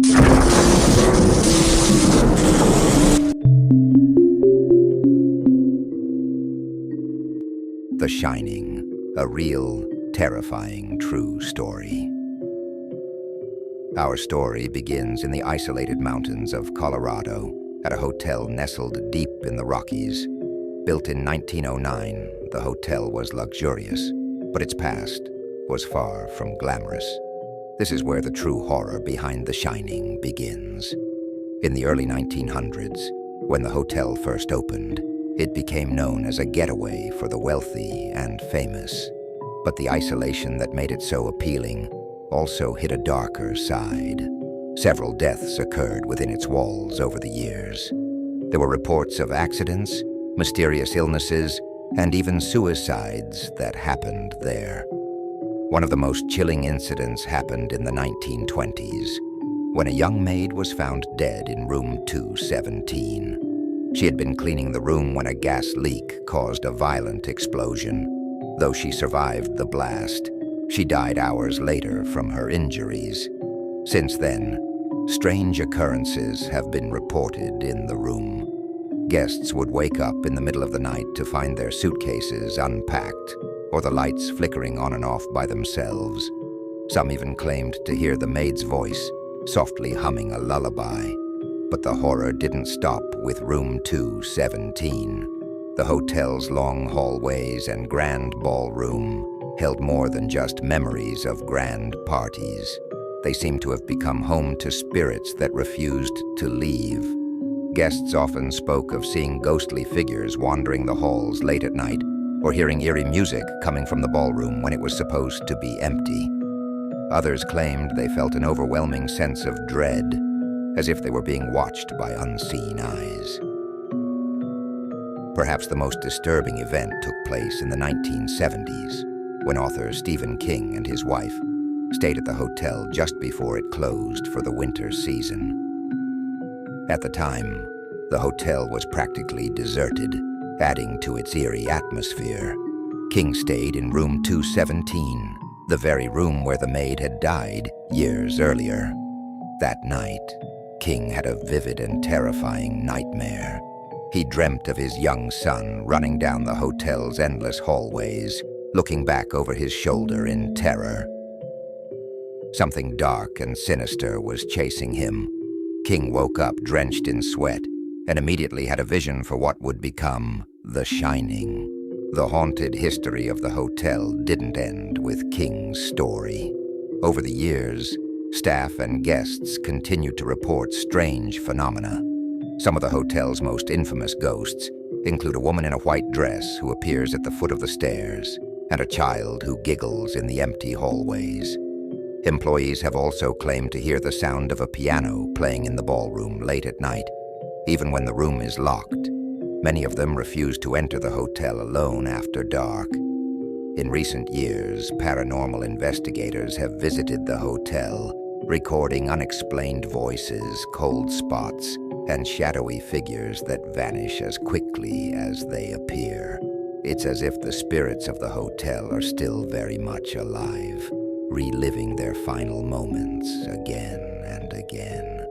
The Shining, a real, terrifying, true story. Our story begins in the isolated mountains of Colorado at a hotel nestled deep in the Rockies. Built in 1909, the hotel was luxurious, but its past was far from glamorous. This is where the true horror behind The Shining begins. In the early 1900s, when the hotel first opened, it became known as a getaway for the wealthy and famous. But the isolation that made it so appealing also hid a darker side. Several deaths occurred within its walls over the years. There were reports of accidents, mysterious illnesses, and even suicides that happened there. One of the most chilling incidents happened in the 1920s, when a young maid was found dead in room 217. She had been cleaning the room when a gas leak caused a violent explosion. Though she survived the blast, she died hours later from her injuries. Since then, strange occurrences have been reported in the room. Guests would wake up in the middle of the night to find their suitcases unpacked, or the lights flickering on and off by themselves. Some even claimed to hear the maid's voice softly humming a lullaby. But the horror didn't stop with room 217. The hotel's long hallways and grand ballroom held more than just memories of grand parties. They seemed to have become home to spirits that refused to leave. Guests often spoke of seeing ghostly figures wandering the halls late at night, or hearing eerie music coming from the ballroom when it was supposed to be empty. Others claimed they felt an overwhelming sense of dread, as if they were being watched by unseen eyes. Perhaps the most disturbing event took place in the 1970s, when author Stephen King and his wife stayed at the hotel just before it closed for the winter season. At the time, the hotel was practically deserted, adding to its eerie atmosphere. King stayed in room 217, the very room where the maid had died years earlier. That night, King had a vivid and terrifying nightmare. He dreamt of his young son running down the hotel's endless hallways, looking back over his shoulder in terror. Something dark and sinister was chasing him. King woke up drenched in sweat and immediately had a vision for what would become The Shining. The haunted history of the hotel didn't end with King's story. Over the years, staff and guests continued to report strange phenomena. Some of the hotel's most infamous ghosts include a woman in a white dress who appears at the foot of the stairs, and a child who giggles in the empty hallways. Employees have also claimed to hear the sound of a piano playing in the ballroom late at night, even when the room is locked. Many of them refuse to enter the hotel alone after dark. In recent years, paranormal investigators have visited the hotel, recording unexplained voices, cold spots, and shadowy figures that vanish as quickly as they appear. It's as if the spirits of the hotel are still very much alive, reliving their final moments again and again.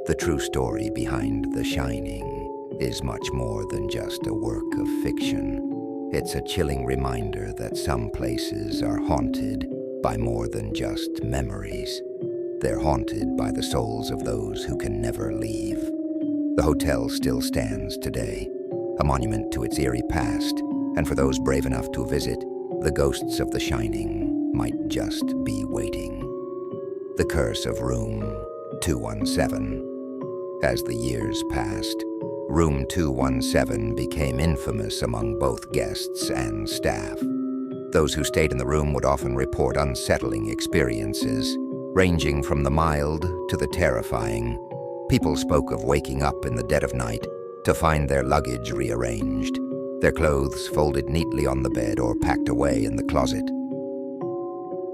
The true story behind The Shining is much more than just a work of fiction. It's a chilling reminder that some places are haunted by more than just memories. They're haunted by the souls of those who can never leave. The hotel still stands today, a monument to its eerie past, and for those brave enough to visit, the ghosts of The Shining might just be waiting. The Curse of Room 217. As the years passed, Room 217 became infamous among both guests and staff. Those who stayed in the room would often report unsettling experiences, ranging from the mild to the terrifying. People spoke of waking up in the dead of night to find their luggage rearranged, their clothes folded neatly on the bed or packed away in the closet.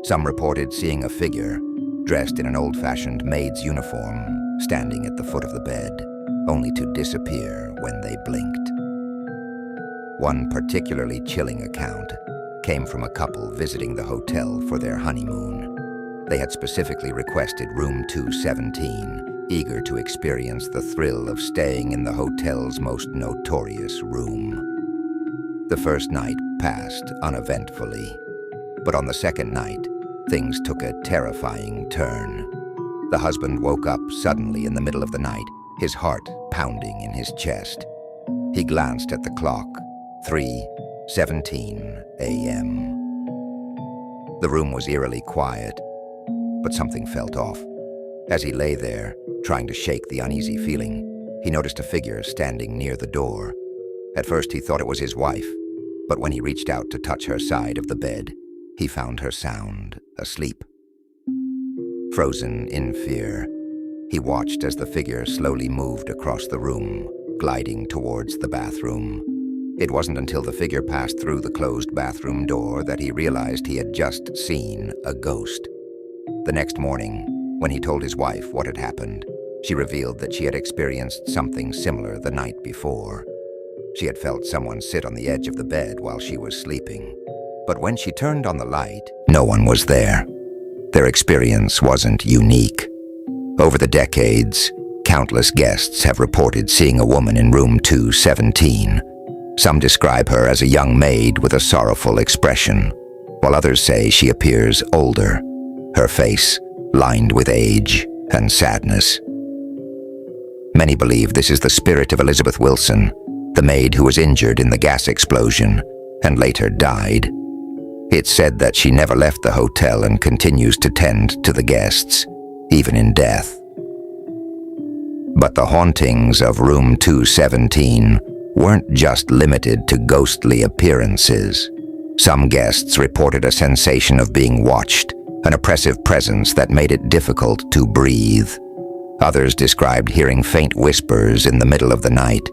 Some reported seeing a figure, dressed in an old-fashioned maid's uniform, standing at the foot of the bed, only to disappear when they blinked. One particularly chilling account came from a couple visiting the hotel for their honeymoon. They had specifically requested room 217 eager to experience the thrill of staying in the hotel's most notorious room. The first night passed uneventfully, but on the second night, things took a terrifying turn. The husband woke up suddenly in the middle of the night, his heart pounding in his chest. He glanced at the clock, 3:17 a.m. The room was eerily quiet, but something felt off. As he lay there, trying to shake the uneasy feeling, he noticed a figure standing near the door. At first he thought it was his wife, but when he reached out to touch her side of the bed, he found her sound asleep. Frozen in fear, he watched as the figure slowly moved across the room, gliding towards the bathroom. It wasn't until the figure passed through the closed bathroom door that he realized he had just seen a ghost. The next morning, when he told his wife what had happened, she revealed that she had experienced something similar the night before. She had felt someone sit on the edge of the bed while she was sleeping. But when she turned on the light, no one was there. Their experience wasn't unique. Over the decades, countless guests have reported seeing a woman in room 217. Some describe her as a young maid with a sorrowful expression, while others say she appears older, her face lined with age and sadness. Many believe this is the spirit of Elizabeth Wilson, the maid who was injured in the gas explosion and later died. It's said that she never left the hotel and continues to tend to the guests, even in death. But the hauntings of room 217 weren't just limited to ghostly appearances. Some guests reported a sensation of being watched, an oppressive presence that made it difficult to breathe. Others described hearing faint whispers in the middle of the night,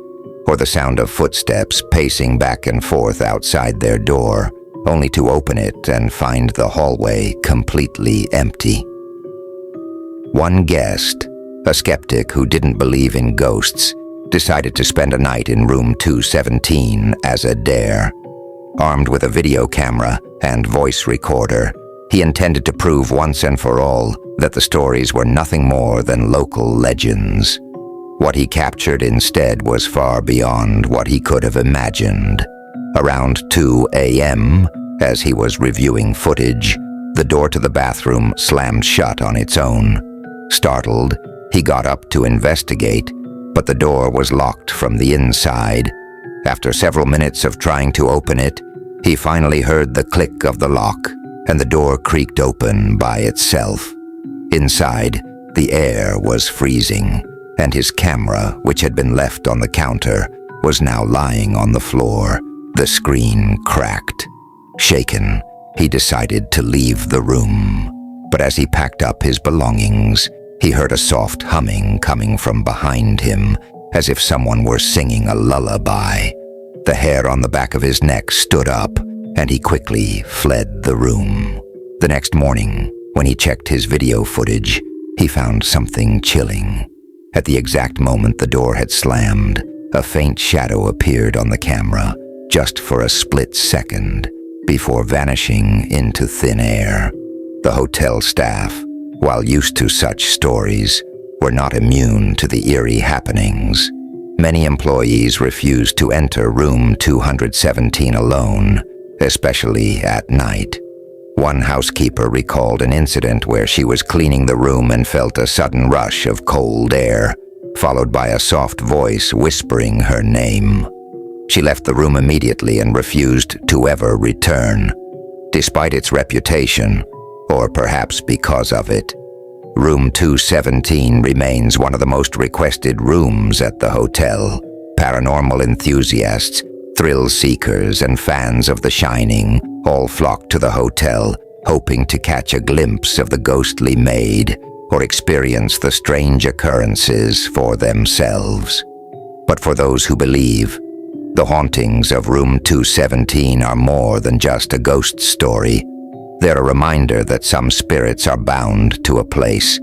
or the sound of footsteps pacing back and forth outside their door, only to open it and find the hallway completely empty. One guest, a skeptic who didn't believe in ghosts, decided to spend a night in room 217 as a dare. Armed with a video camera and voice recorder, he intended to prove once and for all that the stories were nothing more than local legends. What he captured instead was far beyond what he could have imagined. Around 2 a.m., as he was reviewing footage, the door to the bathroom slammed shut on its own. Startled, he got up to investigate, but the door was locked from the inside. After several minutes of trying to open it, he finally heard the click of the lock, and the door creaked open by itself. Inside, the air was freezing, and his camera, which had been left on the counter, was now lying on the floor. The screen cracked. Shaken, he decided to leave the room. But as he packed up his belongings, he heard a soft humming coming from behind him, as if someone were singing a lullaby. The hair on the back of his neck stood up, and he quickly fled the room. The next morning, when he checked his video footage, he found something chilling. At the exact moment the door had slammed, a faint shadow appeared on the camera, just for a split second, before vanishing into thin air. The hotel staff, while used to such stories, were not immune to the eerie happenings. Many employees refused to enter room 217 alone, especially at night. One housekeeper recalled an incident where she was cleaning the room and felt a sudden rush of cold air, followed by a soft voice whispering her name. She left the room immediately and refused to ever return. Despite its reputation, or perhaps because of it, room 217 remains one of the most requested rooms at the hotel. Paranormal enthusiasts, thrill seekers, and fans of The Shining all flock to the hotel, hoping to catch a glimpse of the ghostly maid or experience the strange occurrences for themselves. But for those who believe, the hauntings of room 217 are more than just a ghost story. They're a reminder that some spirits are bound to a place,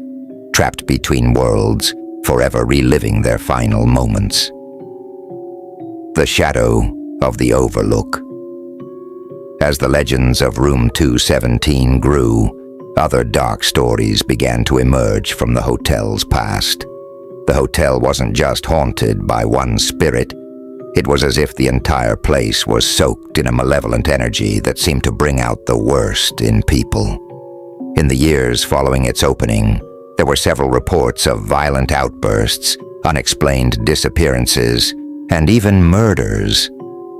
trapped between worlds, forever reliving their final moments. The Shadow of the Overlook. As the legends of room 217 grew, other dark stories began to emerge from the hotel's past. The hotel wasn't just haunted by one spirit. It was as if the entire place was soaked in a malevolent energy that seemed to bring out the worst in people. In the years following its opening, there were several reports of violent outbursts, unexplained disappearances, and even murders.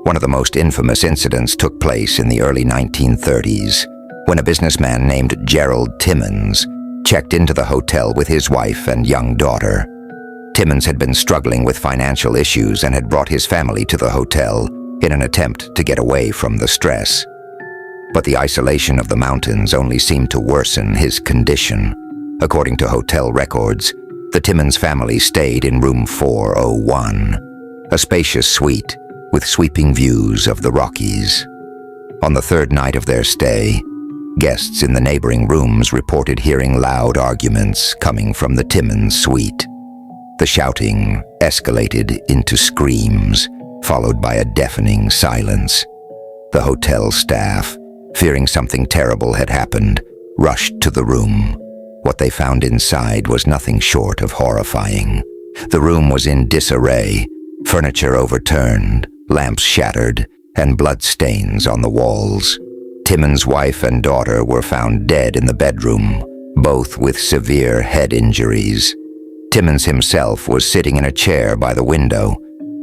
One of the most infamous incidents took place in the early 1930s, when a businessman named Gerald Timmons checked into the hotel with his wife and young daughter. Timmons had been struggling with financial issues and had brought his family to the hotel in an attempt to get away from the stress. But the isolation of the mountains only seemed to worsen his condition. According to hotel records, the Timmons family stayed in room 401, a spacious suite with sweeping views of the Rockies. On the third night of their stay, guests in the neighboring rooms reported hearing loud arguments coming from the Timmons suite. The shouting escalated into screams, followed by a deafening silence. The hotel staff, fearing something terrible had happened, rushed to the room. What they found inside was nothing short of horrifying. The room was in disarray, furniture overturned, lamps shattered, and bloodstains on the walls. Timmons' wife and daughter were found dead in the bedroom, both with severe head injuries. Timmons himself was sitting in a chair by the window,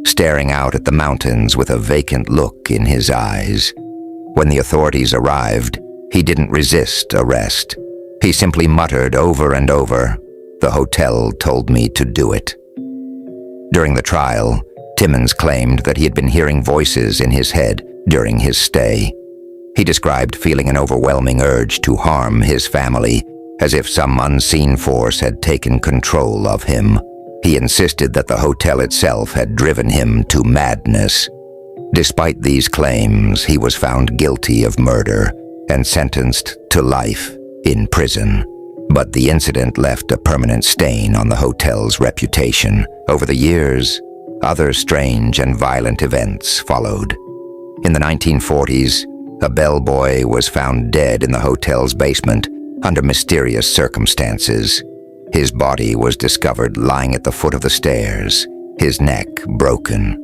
staring out at the mountains with a vacant look in his eyes. When the authorities arrived, he didn't resist arrest. He simply muttered over and over, "The hotel told me to do it." During the trial, Timmons claimed that he had been hearing voices in his head during his stay. He described feeling an overwhelming urge to harm his family, as if some unseen force had taken control of him. He insisted that the hotel itself had driven him to madness. Despite these claims, he was found guilty of murder and sentenced to life in prison. But the incident left a permanent stain on the hotel's reputation. Over the years, other strange and violent events followed. In the 1940s, a bellboy was found dead in the hotel's basement under mysterious circumstances. His body was discovered lying at the foot of the stairs, his neck broken.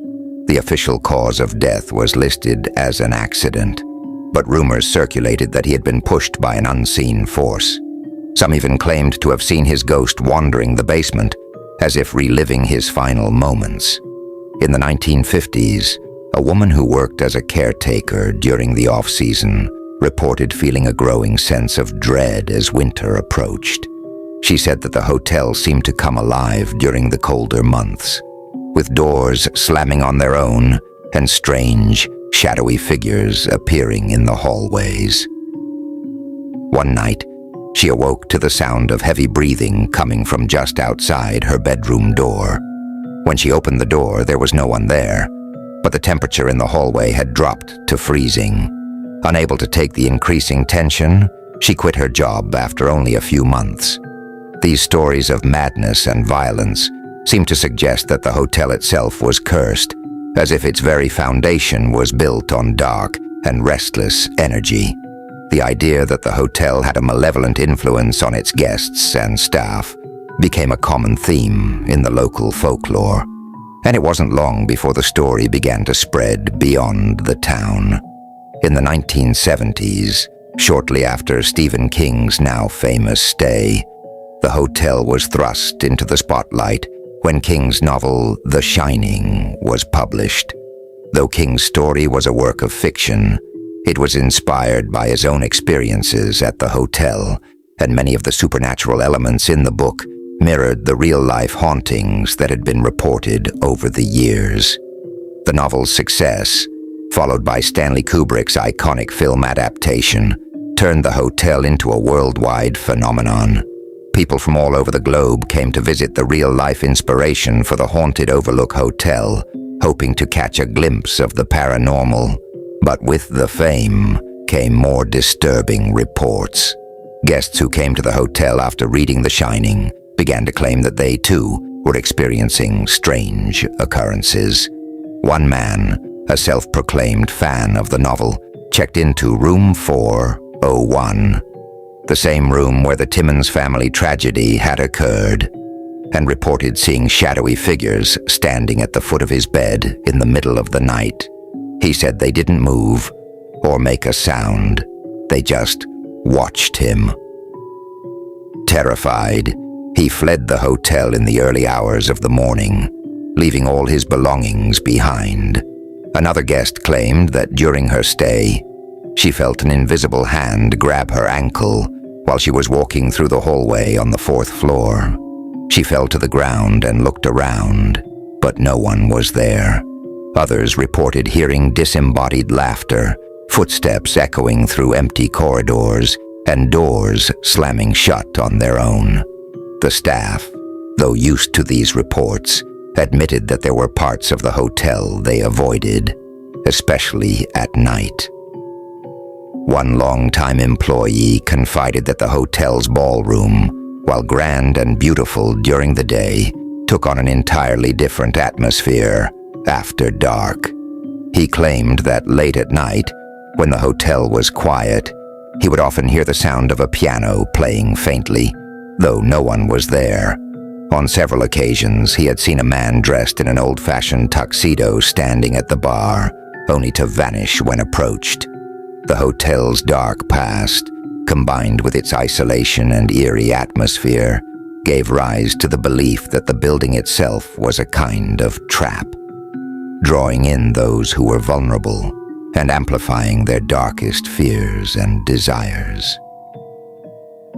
The official cause of death was listed as an accident, but rumors circulated that he had been pushed by an unseen force. Some even claimed to have seen his ghost wandering the basement, as if reliving his final moments. In the 1950s, a woman who worked as a caretaker during the off-season reported feeling a growing sense of dread as winter approached. She said that the hotel seemed to come alive during the colder months, with doors slamming on their own and strange, shadowy figures appearing in the hallways. One night, she awoke to the sound of heavy breathing coming from just outside her bedroom door. When she opened the door, there was no one there, but the temperature in the hallway had dropped to freezing. Unable to take the increasing tension, she quit her job after only a few months. These stories of madness and violence seemed to suggest that the hotel itself was cursed, as if its very foundation was built on dark and restless energy. The idea that the hotel had a malevolent influence on its guests and staff became a common theme in the local folklore, and it wasn't long before the story began to spread beyond the town. In the 1970s, shortly after Stephen King's now famous stay, the hotel was thrust into the spotlight when King's novel The Shining was published. Though King's story was a work of fiction, it was inspired by his own experiences at the hotel, and many of the supernatural elements in the book mirrored the real-life hauntings that had been reported over the years. The novel's success, followed by Stanley Kubrick's iconic film adaptation, turned the hotel into a worldwide phenomenon. People from all over the globe came to visit the real-life inspiration for the haunted Overlook Hotel, hoping to catch a glimpse of the paranormal. But with the fame came more disturbing reports. Guests who came to the hotel after reading The Shining began to claim that they too were experiencing strange occurrences. One man, a self-proclaimed fan of the novel, checked into room 401, the same room where the Timmons family tragedy had occurred. and reported seeing shadowy figures standing at the foot of his bed in the middle of the night. He said they didn't move or make a sound. They just watched him. Terrified, he fled the hotel in the early hours of the morning, leaving all his belongings behind. Another guest claimed that during her stay, she felt an invisible hand grab her ankle while she was walking through the hallway on the 4th floor. She fell to the ground and looked around, but no one was there. Others reported hearing disembodied laughter, footsteps echoing through empty corridors, and doors slamming shut on their own. The staff, though used to these reports, admitted that there were parts of the hotel they avoided, especially at night. One longtime employee confided that the hotel's ballroom, while grand and beautiful during the day, took on an entirely different atmosphere after dark. He claimed that late at night, when the hotel was quiet, he would often hear the sound of a piano playing faintly, though no one was there. On several occasions, he had seen a man dressed in an old-fashioned tuxedo standing at the bar, only to vanish when approached. The hotel's dark past, combined with its isolation and eerie atmosphere, gave rise to the belief that the building itself was a kind of trap, drawing in those who were vulnerable and amplifying their darkest fears and desires.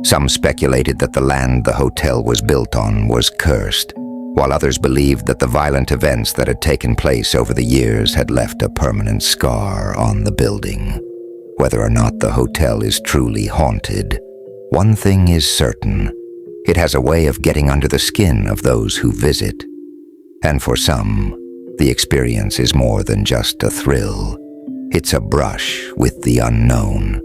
Some speculated that the land the hotel was built on was cursed, while others believed that the violent events that had taken place over the years had left a permanent scar on the building. Whether or not the hotel is truly haunted, one thing is certain: it has a way of getting under the skin of those who visit. And for some, the experience is more than just a thrill. It's a brush with the unknown.